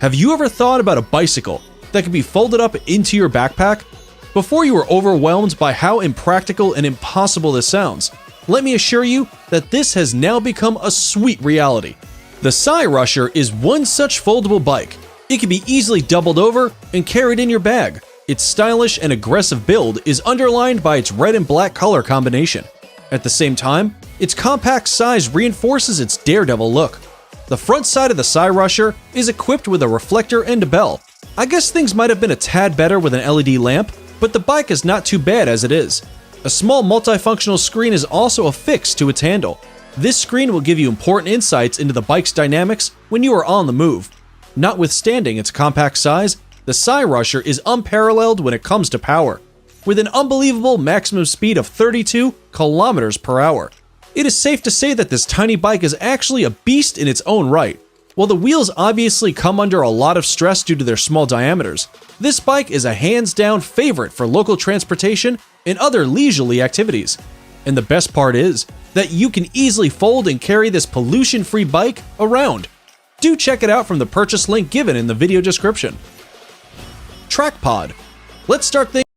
Have you ever thought about a bicycle that can be folded up into your backpack? Before you were overwhelmed by how impractical and impossible this sounds, let me assure you that this has now become a sweet reality. The Rusher is one such foldable bike. It can be easily doubled over and carried in your bag. Its stylish and aggressive build is underlined by its red and black color combination. At the same time, its compact size reinforces its daredevil look. The front side of the Rusher is equipped with a reflector and a bell. I guess things might have been a tad better with an LED lamp, but the bike is not too bad as it is. A small multifunctional screen is also affixed to its handle. This screen will give you important insights into the bike's dynamics when you are on the move. Notwithstanding its compact size, the Rusher is unparalleled when it comes to power, with an unbelievable maximum speed of 32 kilometers per hour. It is safe to say that this tiny bike is actually a beast in its own right. While the wheels obviously come under a lot of stress due to their small diameters, this bike is a hands-down favorite for local transportation and other leisurely activities. And the best part is that you can easily fold and carry this pollution-free bike around. Do check it out from the purchase link given in the video description. Track pod. Let's start things